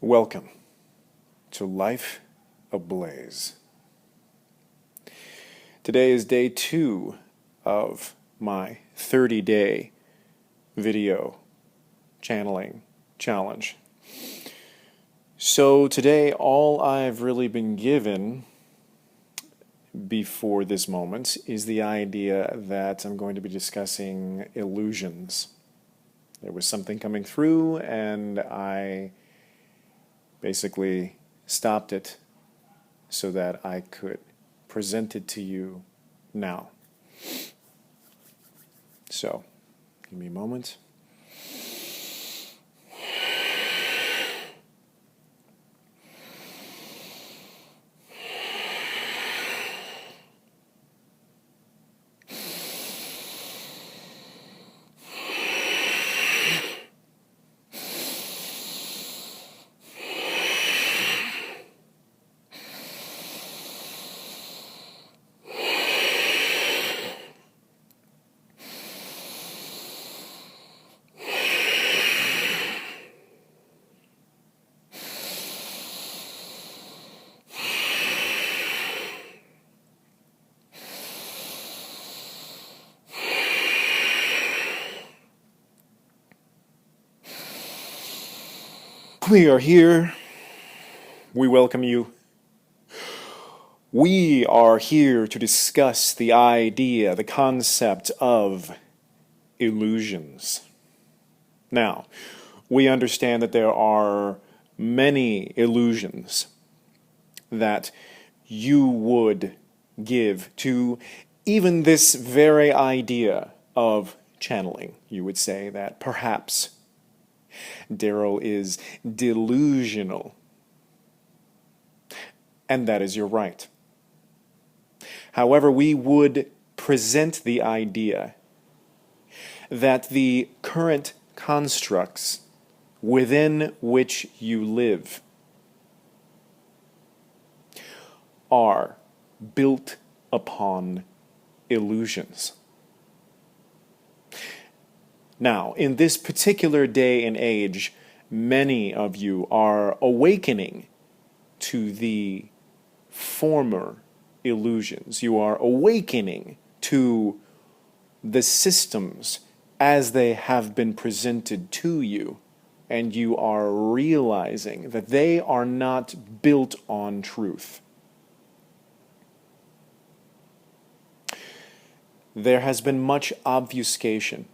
Welcome to Life Ablaze. Today is day 2 of my 30-day video channeling challenge. So today, all I've really been given before this moment is the idea that I'm going to be discussing illusions. There was something coming through, and I basically stopped it so that I could present it to you now. So, give me a moment. We are here. We welcome you. We are here to discuss the idea, the concept of illusions. Now, we understand that there are many illusions that you would give to even this very idea of channeling. You would say that perhaps Daryl is delusional. And that is your right. However, we would present the idea that the current constructs within which you live are built upon illusions. Now, in this particular day and age, many of you are awakening to the former illusions. You are awakening to the systems as they have been presented to you, and you are realizing that they are not built on truth. There has been much obfuscation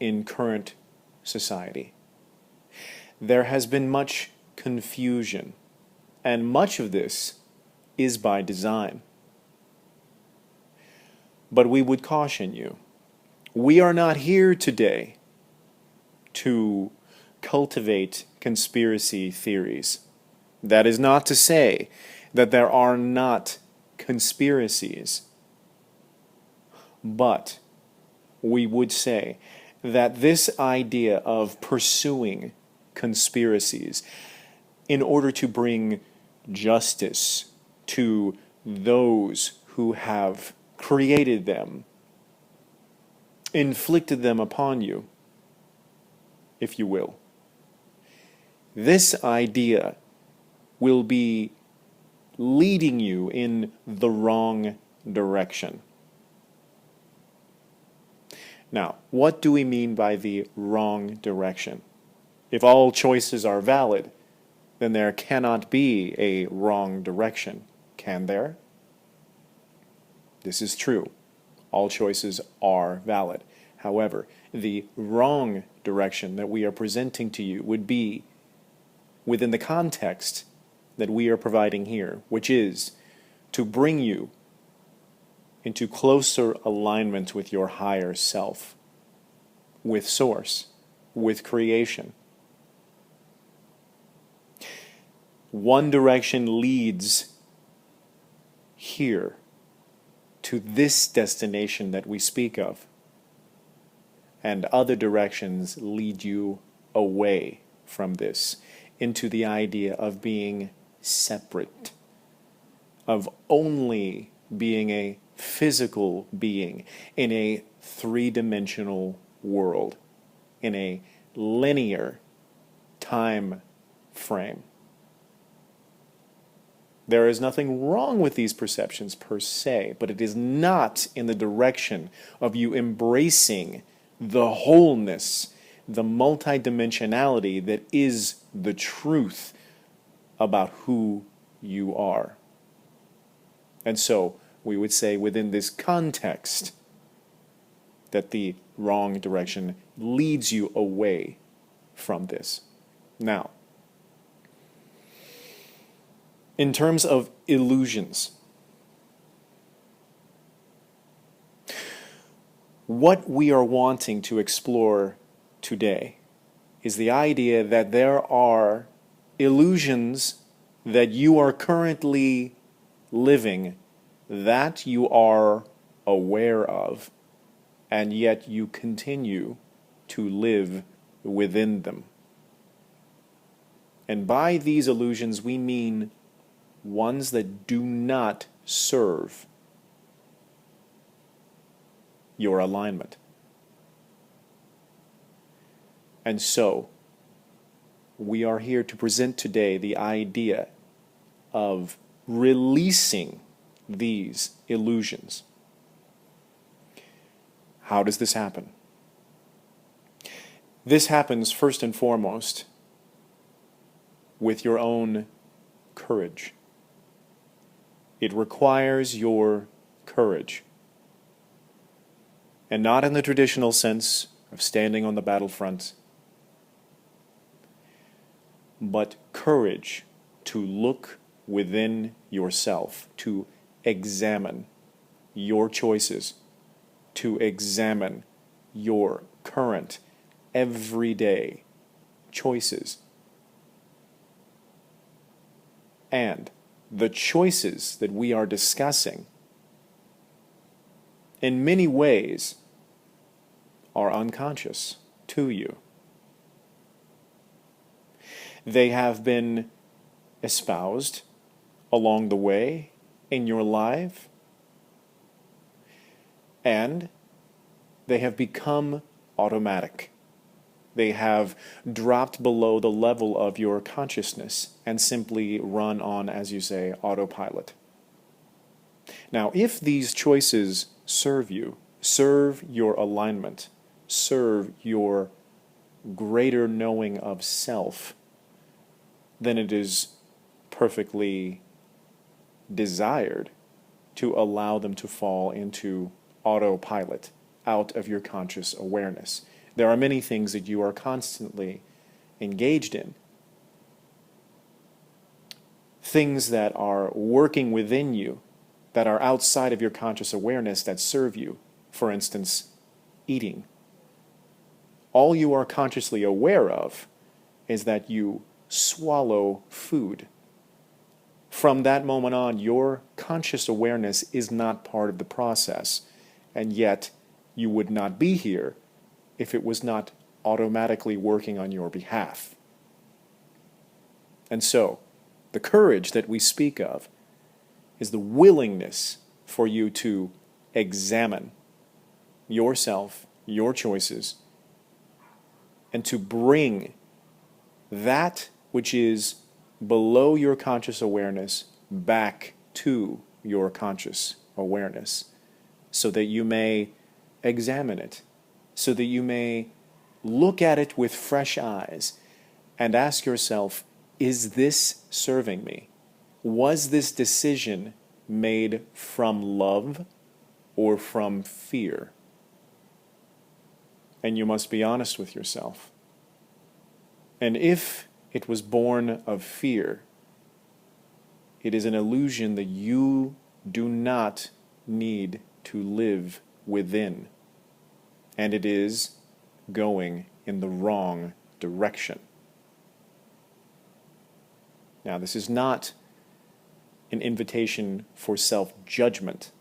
in current society. There has been much confusion, and much of this is by design. But we would caution you, we are not here today to cultivate conspiracy theories. That is not to say that there are not conspiracies, but we would say that this idea of pursuing conspiracies in order to bring justice to those who have created them, inflicted them upon you, if you will, this idea will be leading you in the wrong direction. Now, what do we mean by the wrong direction? If all choices are valid, then there cannot be a wrong direction, can there? This is true. All choices are valid. However, the wrong direction that we are presenting to you would be within the context that we are providing here, which is to bring you into closer alignment with your higher self, with Source, with creation. One direction leads here to this destination that we speak of, and other directions lead you away from this into the idea of being separate, of only being a physical being in a three-dimensional world, in a linear time frame. There is nothing wrong with these perceptions per se, but it is not in the direction of you embracing the wholeness, the multidimensionality that is the truth about who you are. And so we would say within this context that the wrong direction leads you away from this. Now, in terms of illusions, what we are wanting to explore today is the idea that there are illusions that you are currently living that you are aware of, and yet you continue to live within them. And by these illusions, we mean ones that do not serve your alignment. And so, we are here to present today the idea of releasing these illusions. How does this happen? This happens first and foremost with your own courage. It requires your courage. And not in the traditional sense of standing on the battlefront, but courage to look within yourself, to examine your choices, to examine your current, everyday choices. And the choices that we are discussing, in many ways, are unconscious to you. They have been espoused along the way in your life, and they have become automatic. They have dropped below the level of your consciousness and simply run on, as you say, autopilot. Now, if these choices serve you, serve your alignment, serve your greater knowing of self, then it is perfectly desired to allow them to fall into autopilot, out of your conscious awareness. There are many things that you are constantly engaged in. Things that are working within you, that are outside of your conscious awareness, that serve you. For instance, eating. All you are consciously aware of is that you swallow food. From that moment on, your conscious awareness is not part of the process, and yet you would not be here if it was not automatically working on your behalf. And so, the courage that we speak of is the willingness for you to examine yourself, your choices, and to bring that which is below your conscious awareness back to your conscious awareness, so that you may examine it, so that you may look at it with fresh eyes and ask yourself, is this serving me? Was this decision made from love or from fear? And you must be honest with yourself. And if it was born of fear, it is an illusion that you do not need to live within. And it is going in the wrong direction. Now, this is not an invitation for self-judgment.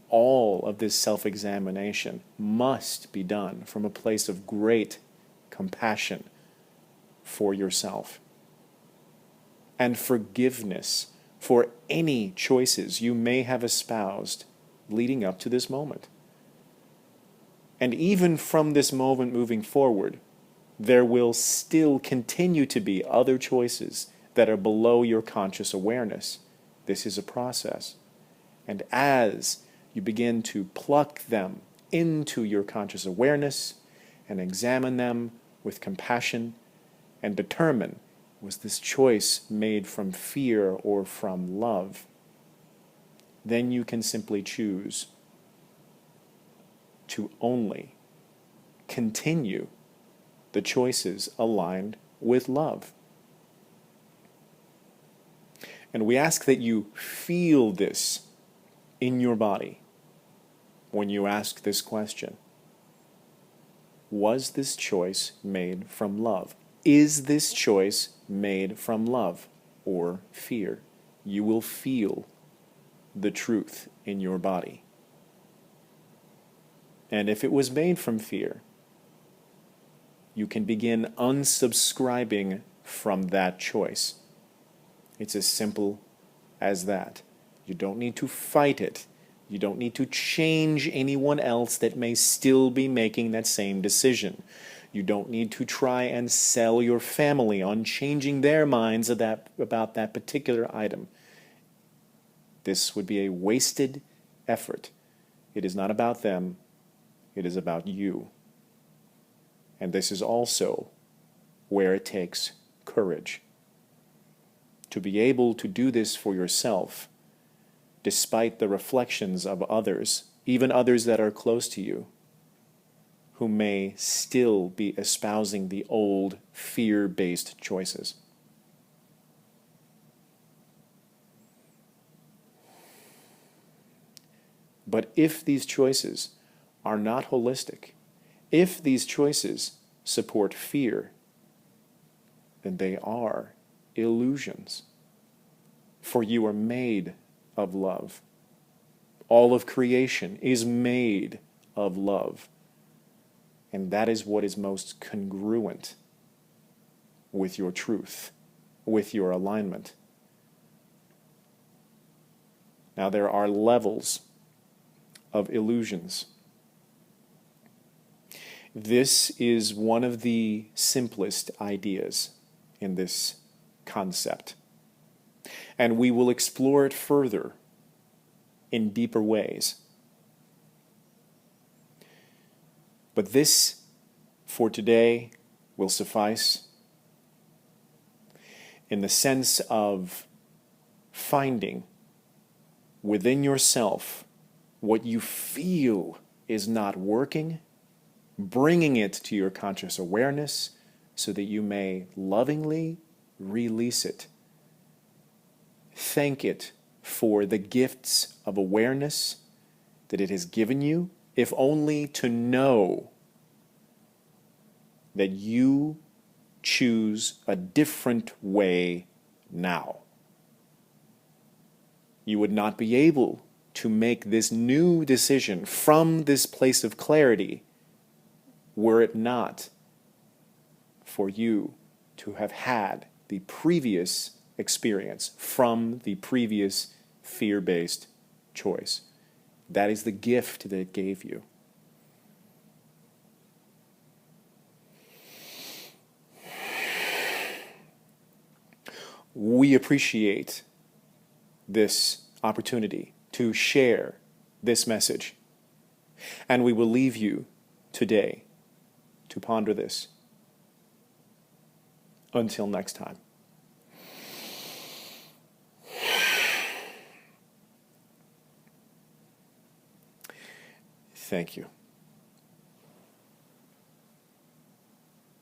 All of this self-examination must be done from a place of great compassion for yourself and forgiveness for any choices you may have espoused leading up to this moment. And even from this moment moving forward, there will still continue to be other choices that are below your conscious awareness. This is a process. And as you begin to pluck them into your conscious awareness and examine them with compassion and determine, was this choice made from fear or from love? Then you can simply choose to only continue the choices aligned with love. And we ask that you feel this in your body when you ask this question. Was this choice made from love? Is this choice made from love or fear? You will feel the truth in your body. And if it was made from fear, you can begin unsubscribing from that choice. It's as simple as that. You don't need to fight it. You don't need to change anyone else that may still be making that same decision. You don't need to try and sell your family on changing their minds about that particular item. This would be a wasted effort. It is not about them. It is about you. And this is also where it takes courage. To be able to do this for yourself, despite the reflections of others, even others that are close to you, who may still be espousing the old fear-based choices. But if these choices are not holistic, if these choices support fear, then they are illusions. For you are made of love. All of creation is made of love. And that is what is most congruent with your truth, with your alignment. Now, there are levels of illusions. This is one of the simplest ideas in this concept. And we will explore it further in deeper ways. But this, for today, will suffice in the sense of finding within yourself what you feel is not working, bringing it to your conscious awareness so that you may lovingly release it. Thank it for the gifts of awareness that it has given you, if only to know that you choose a different way now. You would not be able to make this new decision from this place of clarity were it not for you to have had the previous experience from the previous fear-based choice. That is the gift that it gave you. We appreciate this opportunity to share this message, and we will leave you today to ponder this. Until next time. Thank you.